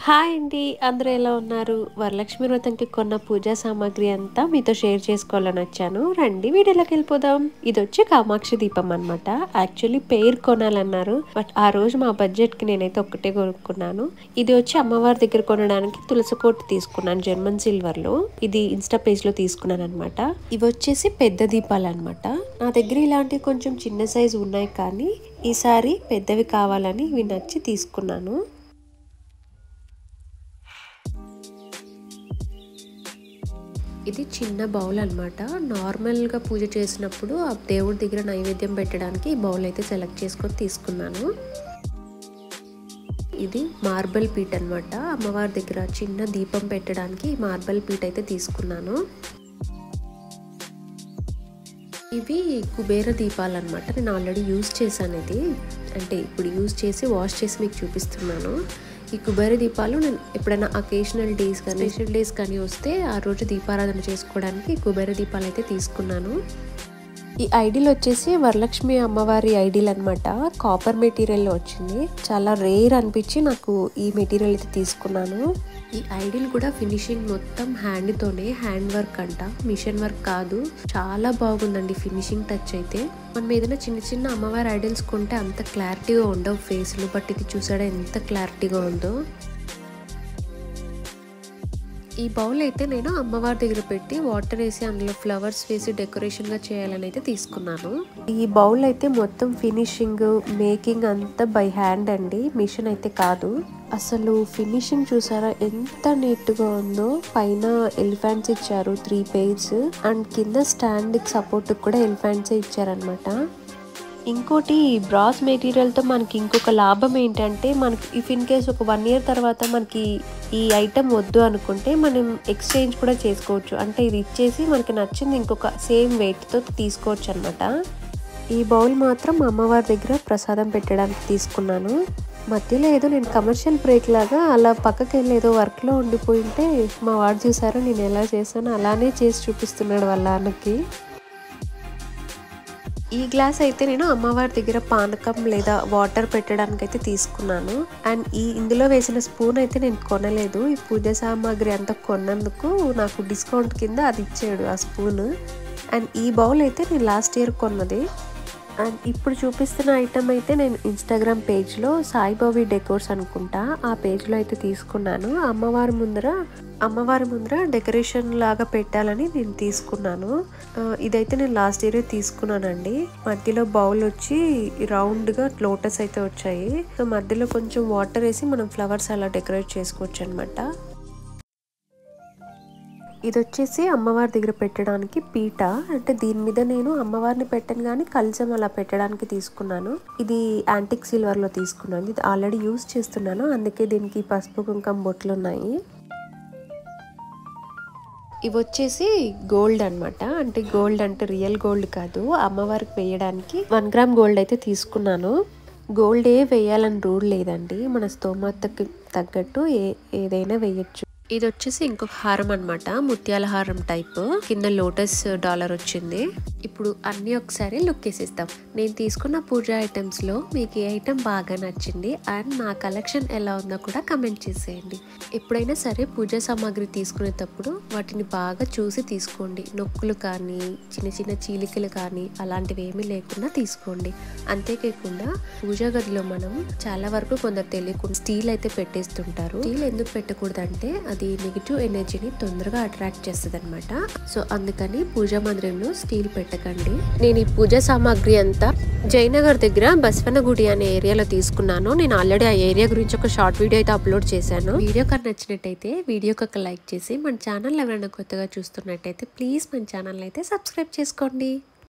Hi అండి. అందరూ ఎలా ఉన్నారు? వరలక్ష్మి వ్రతంకి కొన్న పూజా సామాగ్రి అంతా మీతో షేర్ చేసుకోవాలని వచ్చాను. రండి వీడియోలోకి వెళ్ళిపోదాం. ఇది వచ్చి కామాక్షి దీపం అనమాట. యాక్చువల్లీ పెయిర్ కొనాలన్నారు, బట్ ఆ రోజు మా బడ్జెట్కి నేనైతే ఒక్కటే కొనుక్కున్నాను. ఇది వచ్చి అమ్మవారి దగ్గర కొనడానికి తులసి కోట తీసుకున్నాను జర్మన్ సిల్వర్లో. ఇది ఇన్స్టా పేజ్లో తీసుకున్నాను అనమాట. ఇవి వచ్చేసి పెద్ద దీపాలు అనమాట. నా దగ్గర ఇలాంటివి కొంచెం చిన్న సైజు ఉన్నాయి, కానీ ఈసారి పెద్దవి కావాలని ఇవి నచ్చి తీసుకున్నాను. ఇది చిన్న బౌల్ అనమాట. నార్మల్గా పూజ చేసినప్పుడు ఆ దేవుడి దగ్గర నైవేద్యం పెట్టడానికి ఈ బౌల్ అయితే సెలెక్ట్ చేసుకొని తీసుకున్నాను. ఇది మార్బల్ పీట్ అనమాట. అమ్మవారి దగ్గర చిన్న దీపం పెట్టడానికి మార్బల్ పీట్ అయితే తీసుకున్నాను. ఇవి కుబేర దీపాలు అనమాట. నేను ఆల్రెడీ యూజ్ చేశాను. ఇది అంటే ఇప్పుడు యూజ్ చేసి వాష్ చేసి మీకు చూపిస్తున్నాను. ఈ కుబేర దీపాలు నేను ఎప్పుడైనా అకేషనల్ డేస్ కానీ స్పెషల్ డేస్ కానీ వస్తే ఆ రోజు దీపారాధన చేసుకోవడానికి కుబేర దీపాలు అయితే తీసుకున్నాను. ఈ ఐడిల్ వచ్చేసి వరలక్ష్మి అమ్మవారి ఐడిల్ అనమాట. కాపర్ మెటీరియల్లో వచ్చింది. చాలా రేర్ అనిపించి నాకు ఈ మెటీరియల్ అయితే తీసుకున్నాను. ఈ ఐడిల్ కూడా ఫినిషింగ్ మొత్తం హ్యాండ్తోనే, హ్యాండ్ వర్క్ అంట, మిషన్ వర్క్ కాదు. చాలా బాగుందండి ఫినిషింగ్ టచ్ అయితే. మనం ఏదైనా చిన్న చిన్న అమ్మవారి ఐడిల్స్ కొంటే అంత క్లారిటీగా ఉండవు ఫేస్లు, బట్ ఇది చూసాడా ఎంత క్లారిటీగా ఉందో. ఈ బౌల్ అయితే నేను అమ్మవారి దగ్గర పెట్టి వాటర్ వేసి అందులో ఫ్లవర్స్ వేసి డెకరేషన్గా చేయాలని అయితే తీసుకున్నాను. ఈ బౌల్ అయితే మొత్తం ఫినిషింగ్ మేకింగ్ అంతా బై హ్యాండ్ అండి, మిషన్ అయితే కాదు. అసలు ఫినిషింగ్ చూసారా ఎంత నీట్గా ఉందో. పైన ఎలిఫెంట్స్ ఇచ్చారు 3 pairs అండ్ కింద స్టాండ్ సపోర్ట్ కూడా ఎలిఫెంట్స్ ఇచ్చారనమాట. ఇంకోటి బ్రాస్ మెటీరియల్తో మనకి ఇంకొక లాభం ఏంటంటే, మనకి ఇఫ్ ఇన్ కేస్ ఒక 1 year తర్వాత మనకి ఈ ఐటెం వద్దు అనుకుంటే మనం ఎక్స్చేంజ్ కూడా చేసుకోవచ్చు. అంటే ఇది ఇచ్చేసి మనకి నచ్చింది ఇంకొక సేమ్ వెయిట్తో తీసుకోవచ్చు అనమాట. ఈ బౌల్ మాత్రం అమ్మవారి దగ్గర ప్రసాదం పెట్టడానికి తీసుకున్నాను. మధ్యలో ఏదో నేను కమర్షియల్ బ్రేక్ లాగా అలా పక్కకి వెళ్ళి ఏదో వర్క్లో ఉండిపోయింటే మా వాడు చూసారో నేను ఎలా చేశానో అలానే చేసి చూపిస్తున్నాడు వాళ్ళ అన్నకి. ఈ గ్లాస్ అయితే నేను అమ్మవారి దగ్గర పానకం లేదా వాటర్ పెట్టడానికి అయితే తీసుకున్నాను. అండ్ ఇందులో వేసిన స్పూన్ అయితే నేను కొనలేదు. ఈ పూజ సామాగ్రి అంతా కొన్నందుకు నాకు డిస్కౌంట్ కింద అది ఇచ్చాడు ఆ స్పూన్. అండ్ ఈ బౌల్ అయితే నేను లాస్ట్ ఇయర్ కొన్నది. అండ్ ఇప్పుడు చూపిస్తున్న ఐటమ్ అయితే నేను ఇన్స్టాగ్రామ్ పేజ్లో సాయిబాబీ డెకోర్స్ అనుకుంటా, ఆ పేజ్లో అయితే తీసుకున్నాను. అమ్మవారి ముందర డెకరేషన్ లాగా పెట్టాలని నేను తీసుకున్నాను. ఇదైతే నేను లాస్ట్ ఇయర్ తీసుకున్నానండి. మధ్యలో బౌల్ వచ్చి రౌండ్గా లోటస్ అయితే వచ్చాయి. సో మధ్యలో కొంచెం వాటర్ వేసి మనం ఫ్లవర్స్ అలా డెకరేట్ చేసుకోవచ్చు అనమాట. ఇది వచ్చేసి అమ్మవారి దగ్గర పెట్టడానికి పీట. అంటే దీని మీద నేను అమ్మవారిని పెట్టాను కానీ కలశం అలా పెట్టడానికి తీసుకున్నాను. ఇది యాంటిక్ సిల్వర్లో తీసుకున్నాను. ఇది ఆల్రెడీ యూజ్ చేస్తున్నాను, అందుకే దీనికి పసుపు కుంకుమ బొట్లు ఉన్నాయి. ఇవి వచ్చేసి గోల్డ్ అనమాట. అంటే గోల్డ్ అంటే రియల్ గోల్డ్ కాదు, అమ్మవారికి వేయడానికి 1 gram గోల్డ్ అయితే తీసుకున్నాను. గోల్డే వేయాలని రూల్ లేదండి, మన స్తోమతకి తగ్గట్టు ఏదైనా వేయచ్చు. ఇది వచ్చేసి ఇంకొక హారం అనమాట, ముత్యాల హారం టైప్. కింద లోటస్ డాలర్ వచ్చింది. ఇప్పుడు అన్ని ఒకసారి లుక్ వేసేస్తాం. నేను తీసుకున్న పూజా ఐటమ్స్ లో మీకు ఏ ఐటమ్ బాగా నచ్చింది అండ్ నా కలెక్షన్ ఎలా ఉందో కూడా కమెంట్ చేసేయండి. ఎప్పుడైనా సరే పూజా సామాగ్రి తీసుకునేటప్పుడు వాటిని బాగా చూసి తీసుకోండి. నొక్కులు కానీ చిన్న చిన్న చీలికలు కానీ అలాంటివి ఏమీ లేకుండా తీసుకోండి. అంతేకాకుండా పూజా గదిలో మనం చాలా వరకు కొందరు తెలియకుండా స్టీల్ అయితే పెట్టేస్తుంటారు. స్టీల్ ఎందుకు పెట్టకూడదంటే అది నెగిటివ్ ఎనర్జీని తొందరగా అట్రాక్ట్ చేస్తుంది అనమాట. సో అందుకని పూజా మందిరంలో స్టీల్ పెట్టకండి. నేను ఈ పూజా సామాగ్రి అంతా జయనగర్ దగ్గర బస్వన్న గుడి అనే ఏరియాలో తీసుకున్నాను. నేను ఆల్రెడీ ఆ ఏరియా గురించి ఒక షార్ట్ వీడియో అయితే అప్లోడ్ చేశాను. వీడియో కనుక నచ్చినట్టయితే వీడియోకి ఒక లైక్ చేసి, మన ఛానల్ ఎవరైనా కొత్తగా చూస్తున్నట్టయితే ప్లీజ్ మన ఛానల్ అయితే సబ్స్క్రైబ్ చేసుకోండి.